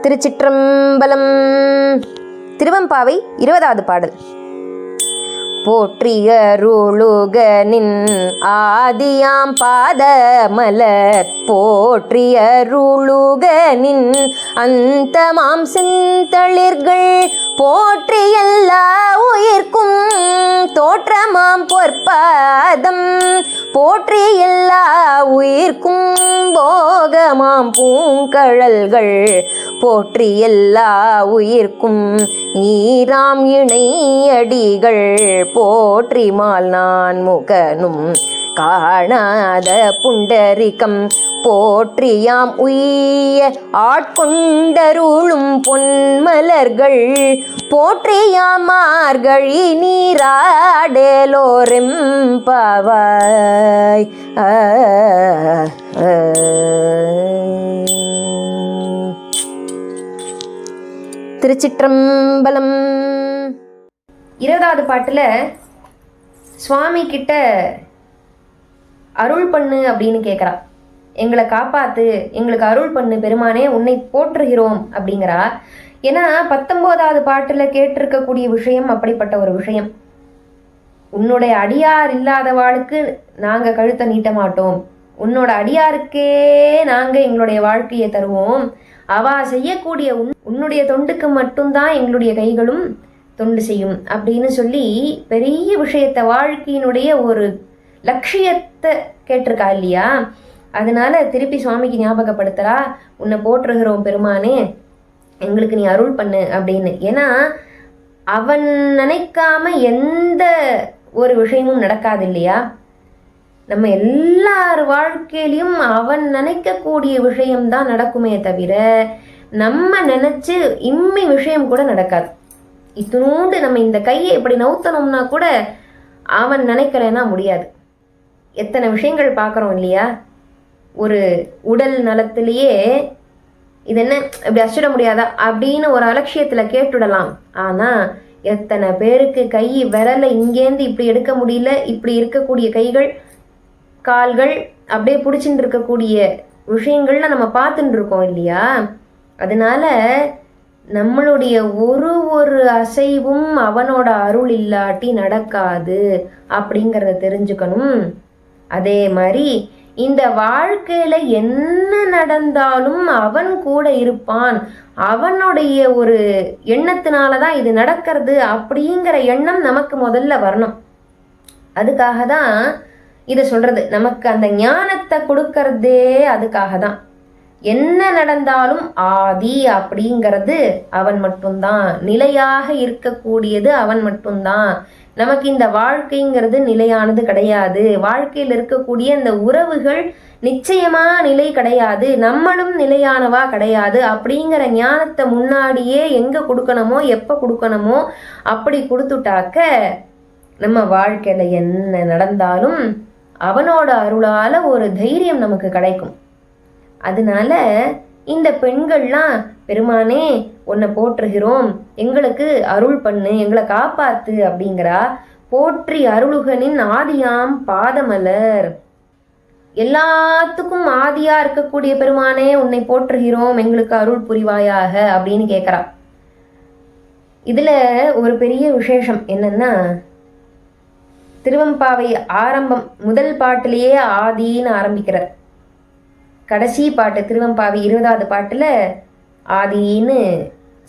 திருச்சிற்றம்பலம். திருவெம்பாவை 20வது பாடல். போற்றியருளுகனின் ஆதியாம் பாதமலர் போற்றியருளுகனின் அந்தமாம் செந்தளிர்கள் போற்றி எல்லா உயிர்க்கும் தோற்றமாம் பொற்பாதம் போற்றி எல்லா உயிர்க்கும் போகமாம் பூங்கழல்கள் போற்றி எல்லா உயிர்க்கும் ஈராம் இணையடிகள் போற்றி மால் நான் முகனும் காணாத புண்டரிகம் போற்றியாம் உய்ய ஆட்கொண்டருளும் பொன்மலர்கள் போற்றியாம் மார்கழி நீராடலோரெம்பாவாய். திருச்சிற்றம்பலம். 20வது பாட்டில் சுவாமி கிட்ட அருள் பண்ணு அப்படின்னு கேட்குறா. எங்களை காப்பாத்து, எங்களுக்கு அருள் பண்ணு பெருமானே, உன்னை போற்றுகிறோம் அப்படிங்கிறா. ஏன்னா 19வது பாட்டில் கேட்டிருக்கக்கூடிய விஷயம் அப்படிப்பட்ட ஒரு விஷயம். உன்னுடைய அடியார் இல்லாதவாளுக்கு நாங்கள் கழுத்தை நீட்ட மாட்டோம், உன்னோட அடியாருக்கே நாங்கள் எங்களுடைய வாழ்க்கையை தருவோம், அவா செய்யக்கூடிய உன்னுடைய தொண்டுக்கு மட்டும்தான் எங்களுடைய கைகளும் தொண்டு செய்யும் அப்படின்னு சொல்லி பெரிய விஷயத்தை, வாழ்க்கையினுடைய ஒரு லட்சியத்தை கேட்டிருக்கா இல்லையா. அதனால திருப்பி சுவாமிக்கு ஞாபகப்படுத்துறா, உன்னை போற்றுகிறோம் பெருமானே, எங்களுக்கு நீ அருள் பண்ணு அப்படின்னு. ஏன்னா அவன் நினைக்காம எந்த ஒரு விஷயமும் நடக்காது இல்லையா. நம்ம எல்லார் வாழ்க்கையிலையும் அவன் நினைக்கக்கூடிய விஷயம்தான் நடக்குமே தவிர நம்ம நினைச்சு இம்மி விஷயம் கூட நடக்காது. இத்தினூண்டு நம்ம இந்த கையை இப்படி நவுத்தனோம்னா கூட அவன் நினைக்கிறேன்னா முடியாது. எத்தனை விஷயங்கள் பார்க்குறோம் இல்லையா. ஒரு உடல் நலத்திலேயே இது என்ன இப்படி அச்சிட முடியாதா அப்படின்னு ஒரு அலட்சியத்தில் கேட்டுடலாம். ஆனால் எத்தனை பேருக்கு கை விரலை இங்கேருந்து இப்படி எடுக்க முடியல, இப்படி இருக்கக்கூடிய கைகள் கால்கள் அப்படியே பிடிச்சிட்டு இருக்கக்கூடிய விஷயங்கள்லாம் நம்ம பார்த்துட்டு இருக்கோம் இல்லையா. அதனால நம்மளுடைய ஒரு அசைவும் அவனோட அருள் இல்லாட்டி நடக்காது அப்படிங்கிறத தெரிஞ்சுக்கணும். அதே மாதிரி இந்த வாழ்க்கையில என்ன நடந்தாலும் அவன் கூட இருப்பான், அவனுடைய ஒரு எண்ணத்தினாலதான் இது நடக்கிறது அப்படிங்கிற எண்ணம் நமக்கு முதல்ல வரணும். அதுக்காக தான் இதை சொல்றது. நமக்கு அந்த ஞானத்தை கொடுக்கறதே அதுக்காக தான். என்ன நடந்தாலும் ஆதி அப்படிங்கிறது அவன் மட்டும்தான், நிலையாக இருக்கக்கூடியது அவன் மட்டும்தான். நமக்கு இந்த வாழ்க்கைங்கிறது நிலையானது கிடையாது. வாழ்க்கையில் இருக்கக்கூடிய இந்த உறவுகள் நிச்சயமா நிலை கிடையாது, நம்மளும் நிலையானவா கிடையாது அப்படிங்கிற ஞானத்தை முன்னாடியே எங்க கொடுக்கணுமோ எப்ப கொடுக்கணுமோ அப்படி கொடுத்துட்டாக்க நம்ம வாழ்க்கையில என்ன நடந்தாலும் அவனோட அருளால ஒரு தைரியம் நமக்கு கிடைக்கும். அதனால இந்த பெண்கள்லாம் பெருமானே உன்னை போற்றுகிறோம், எங்களுக்கு அருள் பண்ணு, எங்களை காப்பாத்து அப்படிங்கிறா. போற்றி அருளுகனின் ஆதியாம் பாதமலர், எல்லாத்துக்கும் ஆதியா இருக்கக்கூடிய பெருமானே உன்னை போற்றுகிறோம், எங்களுக்கு அருள் புரிவாயாக அப்படின்னு கேட்குறா. இதுல ஒரு பெரிய விசேஷம் என்னன்னா, திருவெம்பாவை ஆரம்பம் முதல் பாட்டிலேயே ஆதின்னு ஆரம்பிக்கிறார். கடைசி பாட்டு திருவெம்பாவை 20வது பாட்டுல ஆதின்னு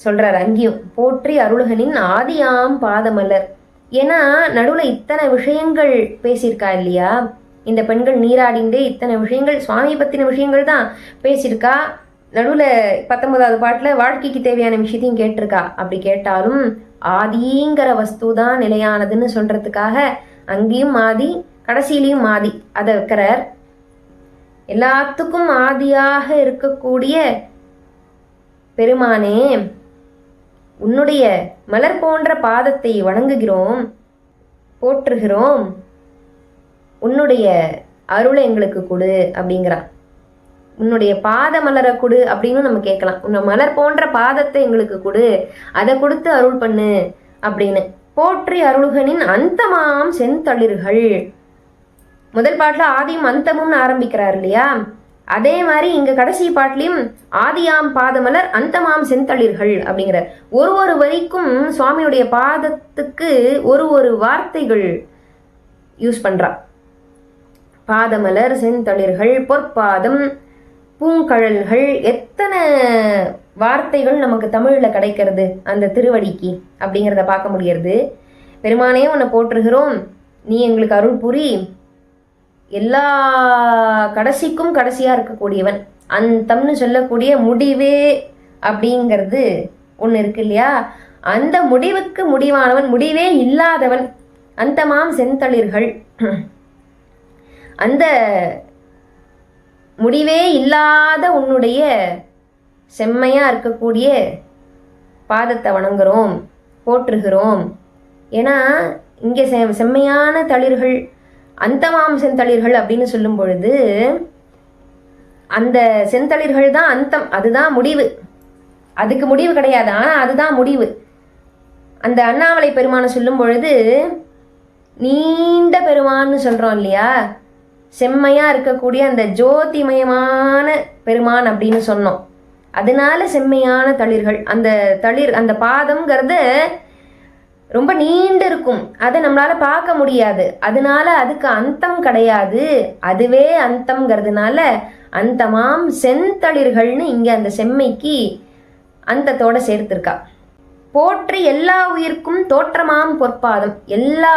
சொல்றார். அங்கேயும் போற்றி அருளுகனின் ஆதியாம் பாதமலர். ஏன்னா நடுவுல இத்தனை விஷயங்கள் பேசியிருக்கா இல்லையா. இந்த பெண்கள் நீராடிண்டே இத்தனை விஷயங்கள் சுவாமி பத்தின விஷயங்கள் தான் பேசியிருக்கா. நடுவுல 19வது பாட்டுல வாழ்க்கைக்கு தேவையான விஷயத்தையும் கேட்டிருக்கா. அப்படி கேட்டாலும் ஆதிங்கிற வஸ்து தான் நிலையானதுன்னு சொல்றதுக்காக அங்கேயும் ஆதி கடைசியிலையும் ஆதி அதை வைக்கிறார். எல்லாத்துக்கும் ஆதியாக இருக்கக்கூடிய பெருமானே, உன்னுடைய மலர் போன்ற பாதத்தை வணங்குகிறோம், போற்றுகிறோம், உன்னுடைய அருளை எங்களுக்கு கொடு அப்படிங்கிறா. உன்னுடைய பாத மலரை கொடு அப்படின்னு நம்ம கேட்கலாம். உன்னை மலர் போன்ற பாதத்தை எங்களுக்கு கொடு, அதை கொடுத்து அருள் பண்ணு அப்படின்னு. போற்றி அருளுகனின் அந்தமாம் செந்தளிர்கள், முதல் பாட்டில் ஆதியும் அந்தமும் ஆரம்பிக்கிறார் இல்லையா. அதே மாதிரி இங்க கடைசி பாட்டிலையும் ஆதியாம் பாதமலர் அந்தமாம் செந்தளிர்கள் அப்படிங்கிற ஒரு வரிக்கும் சுவாமியுடைய பாதத்துக்கு ஒரு வார்த்தைகள் யூஸ் பண்றா. பாதமலர், செந்தளிர்கள், பொற்பாதம், பூங்கழல்கள், எத்தனை வார்த்தைகள் நமக்கு தமிழ்ல கிடைக்கிறது அந்த திருவடிக்கு அப்படிங்கிறத பார்க்க முடியறது. பெருமானே உன்னை போற்றுகிறோம், நீ எங்களுக்கு அருள் புரி, எல்லா கடைசிக்கும் கடைசியா இருக்கக்கூடியவன், அந்தம்னு சொல்லக்கூடிய முடிவே அப்படிங்கிறது ஒன்று இருக்கு இல்லையா, அந்த முடிவுக்கு முடிவானவன், முடிவே இல்லாதவன், அந்தமாம் செந்தளிர்கள், அந்த முடிவே இல்லாத உன்னுடைய செம்மையா இருக்கக்கூடிய பாதத்தை வணங்குறோம், போற்றுகிறோம். ஏன்னா இங்கே செம்மையான தளிர்கள், அந்தமாம் செந்தளிர்கள் அப்படின்னு சொல்லும் பொழுது அந்த செந்தளிர்கள் தான் அந்தம், அதுதான் முடிவு, அதுக்கு முடிவு கிடையாது, ஆனா அதுதான் முடிவு. அந்த அண்ணாமலை பெருமானை சொல்லும் பொழுது நீண்ட பெருமான்னு சொல்றோம் இல்லையா, செம்மையா இருக்கக்கூடிய அந்த ஜோதிமயமான பெருமான் அப்படின்னு சொன்னோம். அதனால செம்மையான தளிர்கள், அந்த தளிர், அந்த பாதம்ங்கிறது ரொம்ப நீண்டு இருக்கும், அதை நம்மளால பார்க்க முடியாது, அதனால அதுக்கு அந்தம் கிடையாது, அதுவே அந்தம்ங்கிறதுனால அந்தமாம் செந்தளிர்கள்னு இங்க அந்த செம்மைக்கு அந்தத்தோட சேர்த்திருக்கா. போற்றி எல்லா உயிர்க்கும் தோற்றமாம் பொற்பாதம், எல்லா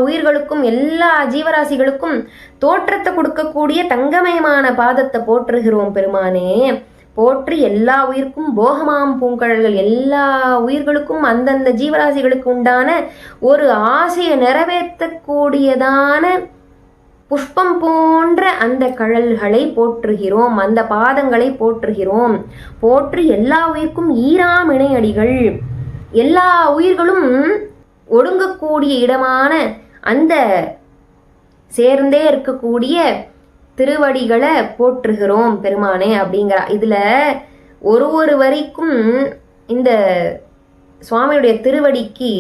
உயிர்களுக்கும் எல்லா ஜீவராசிகளுக்கும் தோற்றத்தை கொடுக்கக்கூடிய தங்கமயமான பாதத்தை போற்றுகிறோம் பெருமானே. போற்றி எல்லா உயிர்க்கும் போகமாம் பூங்கழல்கள், எல்லா உயிர்களுக்கும் அந்தந்த ஜீவராசிகளுக்கு உண்டான ஒரு ஆசையை நிறைவேற்றக்கூடியதான புஷ்பம் போன்ற அந்த கழல்களை போற்றுகிறோம், அந்த பாதங்களை போற்றுகிறோம். போற்றி எல்லா உயிர்க்கும் ஈராம் இணையடிகள், எல்லா உயிர்களும் ஒடுங்கக்கூடிய இடமான அந்த சேர்ந்தே இருக்கக்கூடிய திருவடிகளை போற்றுகிறோம் பெருமானே அப்படிங்கிறா. இதுல ஒரு வரிக்கும் இந்த சுவாமியுடைய திருவடிக்கு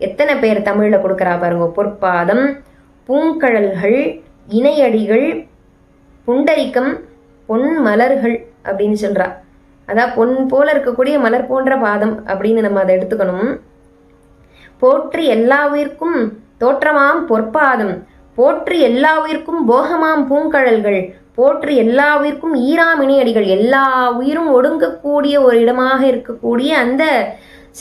எத்தனை பேர் தமிழ்ல கொடுக்கறா பாருங்க. பொற்பாதம், பூங்கழல்கள், இணையடிகள், புண்டரிக்கம், பொன் மலர்கள் அப்படின்னு சொல்றா. அதான் பொன் போல இருக்கக்கூடிய மலர் போன்ற பாதம் அப்படின்னு நம்ம அதை எடுத்துக்கணும். போற்றி எல்லா உயிர்க்கும் தோற்றமாம் பொற்பாதம், போற்றி எல்லா உயிர்க்கும் போகமாம் பூங்கழல்கள், போற்றி எல்லா உயிர்க்கும் ஈராம் இணையடிகள், எல்லா உயிரும் ஒடுங்கக்கூடிய ஒரு இடமாக இருக்கக்கூடிய அந்த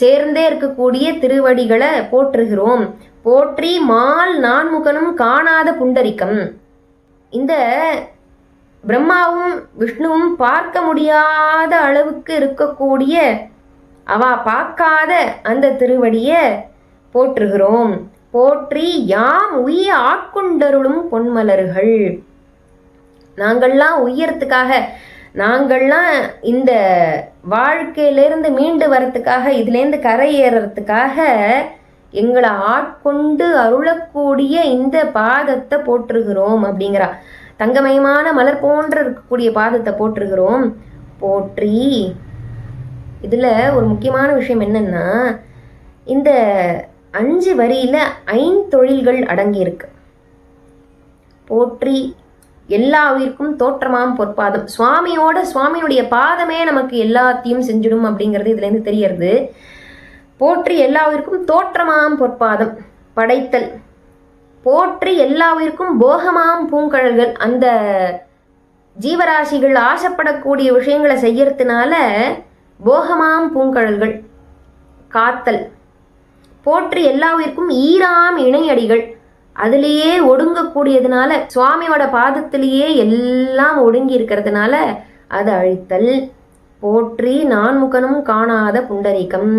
சேர்ந்தே இருக்கக்கூடிய திருவடிகளை போற்றுகிறோம். போற்றி மால் நான்முகனும் காணாத புண்டரிக்கம், இந்த பிரம்மாவும் விஷ்ணுவும் பார்க்க முடியாத அளவுக்கு இருக்கக்கூடிய அவா பார்க்காத அந்த திருவடியை போற்றுகிறோம். போற்றி யாம் உய்ய ஆட்கொண்டருளும் பொன்மலர்கள், நாங்கள்லாம் உய்யறதுக்காக, நாங்கள்லாம் இந்த வாழ்க்கையிலேருந்து மீண்டு வரத்துக்காக, இதுலேருந்து கரையேறதுக்காக எங்களை ஆட்கொண்டு அருளக்கூடிய இந்த பாதத்தை போற்றுகிறோம் அப்படிங்கிறா. தங்கமயமான மலர் போன்ற இருக்கக்கூடிய பாதத்தை போற்றுகிறோம். போற்றி இதுல ஒரு முக்கியமான விஷயம் என்னன்னா, இந்த 5 வரியில 5 தொழில்கள் அடங்கி இருக்கு. போற்றி எல்லா உயிர்க்கும் தோற்றமாம் பொற்பாதம், சுவாமியுடைய பாதமே நமக்கு எல்லாத்தையும் செஞ்சிடும் அப்படிங்கிறது இதுல இருந்து தெரியறது. போற்றி எல்லா உயிர்க்கும் தோற்றமாம் பொற்பாதம், படைத்தல். போற்றி எல்லா உயிர்க்கும் போகமாம் பூங்கழல்கள், அந்த ஜீவராசிகள் ஆசைப்படக்கூடிய விஷயங்களை செய்யறதுனால போகமாம் பூங்கழல்கள், காத்தல். போற்றி எல்லா உயிர்க்கும் ஈராம் இணையடிகள், அதுலேயே ஒடுங்கக்கூடியதுனால, சுவாமியோட பாதத்திலேயே எல்லாம் ஒடுங்கி இருக்கிறதுனால அது அழித்தல். போற்றி நான்முகனும் காணாத புண்டரிகம்,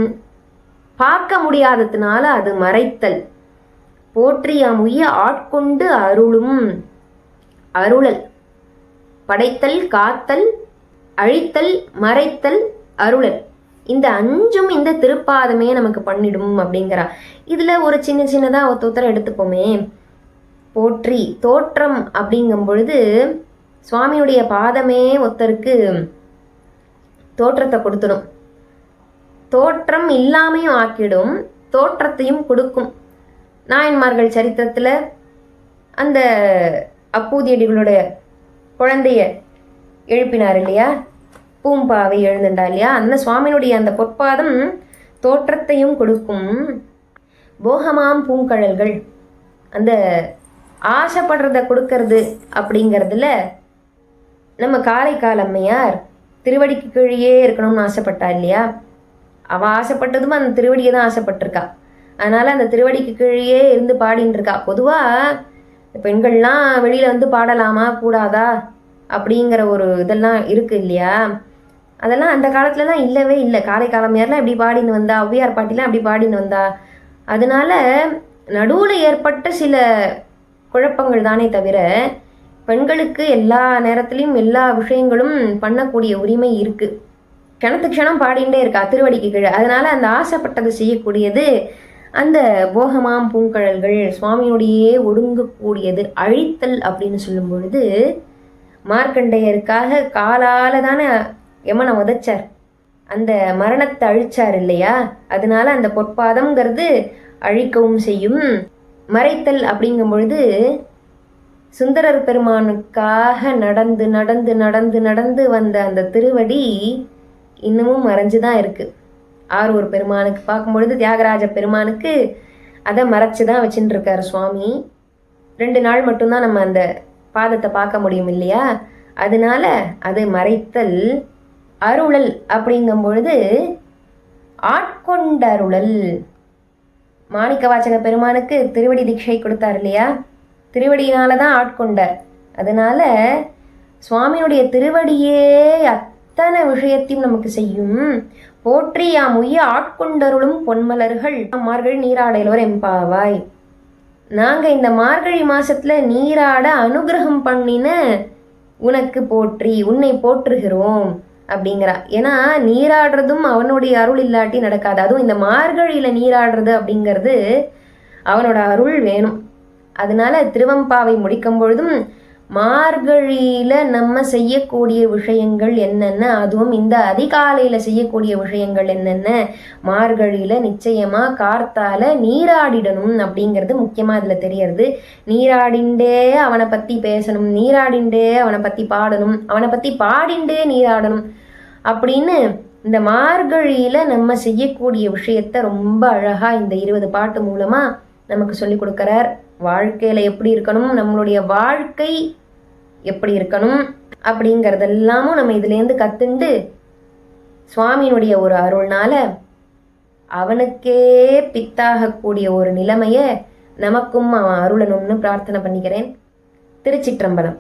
பார்க்க முடியாததுனால அது மறைத்தல். போற்றி யாம் உய்ய ஆட்கொண்டு அருளும், அருளல். படைத்தல், காத்தல், அழித்தல், மறைத்தல், அருளல், இந்த 5ம் இந்த திருப்பாதமே நமக்கு பண்ணிடும் அப்படிங்கிறா. இதுல ஒரு சின்னதா ஒருத்தர் எடுத்துப்போமே. போற்றி தோற்றம் அப்படிங்கும் பொழுது சுவாமியுடைய பாதமே ஒருத்தருக்கு தோற்றத்தை கொடுத்துடும், தோற்றம் இல்லாமையும் ஆக்கிடும், தோற்றத்தையும் கொடுக்கும். நாயன்மார்கள் சரித்திரத்துல அந்த அப்பூதியடிகளுடைய குழந்தைய எழுப்பினார் இல்லையா, பூம்பாவை எழுந்துண்டா இல்லையா, அந்த சுவாமியினுடைய அந்த பொற்பாதம் தோற்றத்தையும் கொடுக்கும். போகமாம் பூங்கழல்கள், அந்த ஆசைப்படுறத கொடுக்கறது அப்படிங்கிறதுல நம்ம காரைக்கால் அம்மையார் திருவடிக்கு கீழே இருக்கணும்னு ஆசைப்பட்டா இல்லையா, அவள் ஆசைப்பட்டதும் அந்த திருவடியை தான் ஆசைப்பட்டிருக்கா. அதனால் அந்த திருவடிக்கு கீழே இருந்து பாடின்னு இருக்கா. பொதுவாக பெண்கள்லாம் வெளியில் வந்து பாடலாமா கூடாதா அப்படிங்கிற ஒரு இதெல்லாம் இருக்குது இல்லையா, அதெல்லாம் அந்த காலத்துலலாம் இல்லவே இல்லை. காரைக்கால் அம்மையார்லாம் எப்படி பாடின்னு வந்தா, ஔவையார் பாட்டிலாம் அப்படி பாடின்னு வந்தா. அதனால நடுவில் ஏற்பட்ட சில குழப்பங்கள் தானே தவிர பெண்களுக்கு எல்லா நேரத்துலையும் எல்லா விஷயங்களும் பண்ணக்கூடிய உரிமை இருக்குது. க்ஷணத்துக்கு க்ஷணம் பாடிகிட்டே இருக்கா திருவடிக்கு கீழே. அதனால் அந்த ஆசைப்பட்டதை செய்யக்கூடியது அந்த போகமாம் பூங்கழல்கள், சுவாமியுடையே ஒடுங்கக்கூடியது. அழித்தல் அப்படின்னு சொல்லும் பொழுது மார்க்கண்டேயருக்காக காலால் தானே யமனை உதைச்சார், அந்த மரணத்தை அழிச்சார் இல்லையா. அதனால அந்த பொற்பாதம்ங்கிறது அழிக்கவும் செய்யும். மறைத்தல் அப்படிங்கும் பொழுது சுந்தரர் பெருமானுக்காக நடந்து நடந்து நடந்து நடந்து வந்த அந்த திருவடி இன்னமும் மறைஞ்சு தான் இருக்குது. ஆரூர் பெருமானுக்கு பார்க்கும்பொழுது தியாகராஜ பெருமானுக்கு அதை மறைச்சி தான் வச்சுட்டு இருக்கார் சுவாமி. 2 நாள் மட்டும்தான் நம்ம அந்த பாதத்தை பார்க்க முடியும் இல்லையா. அதனால அது மறைத்தல். அருளல் அப்படிங்கும் பொழுது ஆட்கொண்டருளல். மாணிக்க வாசக பெருமானுக்கு திருவடி தீட்சை கொடுத்தார் இல்லையா, திருவடியினால தான் ஆட்கொண்டார். அதனால சுவாமியுடைய திருவடியே அத்தனை விஷயத்தையும் நமக்கு செய்யும். போற்றி யாம் உய்ய ஆட்கொண்டருளும் பொன்மலர்கள் மார்கழி நீராடையிலோர் எம்பாவாய். நாங்கள் இந்த மார்கழி மாசத்துல நீராட அனுகிரகம் பண்ணின உனக்கு போற்றி, உன்னை போற்றுகிறோம் அப்படிங்கிறா. ஏன்னா நீராடுறதும் அவனுடைய அருள் இல்லாட்டி நடக்காது. அதுவும் இந்த மார்கழியில நீராடுறது அப்படிங்கிறது அவனோட அருள் வேணும். அதனால திருவம்பாவை முடிக்கும் பொழுதும் மார்கழியில நம்ம செய்யக்கூடிய விஷயங்கள் என்னென்ன, அதுவும் இந்த அதிகாலையில செய்யக்கூடிய விஷயங்கள் என்னென்ன, மார்கழியில நிச்சயமா கார்த்தால நீராடிடணும் அப்படிங்கிறது முக்கியமா இதுல தெரியறது. நீராடிண்டே அவனை பத்தி பேசணும், நீராடிண்டே அவனை பத்தி பாடணும், அவனை பத்தி பாடிண்டே நீராடணும் அப்படின்னு இந்த மார்கழியில நம்ம செய்யக்கூடிய விஷயத்த ரொம்ப அழகா இந்த 20 பாட்டு மூலமா நமக்கு சொல்லி கொடுக்கிறார். வாழ்க்கையில எப்படி இருக்கணும், நம்மளுடைய வாழ்க்கை எப்படி இருக்கணும் அப்படிங்கிறதெல்லாமும் நம்ம இதுலேருந்து கத்துண்டு சுவாமியினுடைய ஒரு அருள்னால அவனுக்கே பித்தாகக்கூடிய ஒரு நிலைமையை நமக்கும் அவன் அருளணும்னு பிரார்த்தனை பண்ணிக்கிறேன். திருச்சிற்றம்பலம்.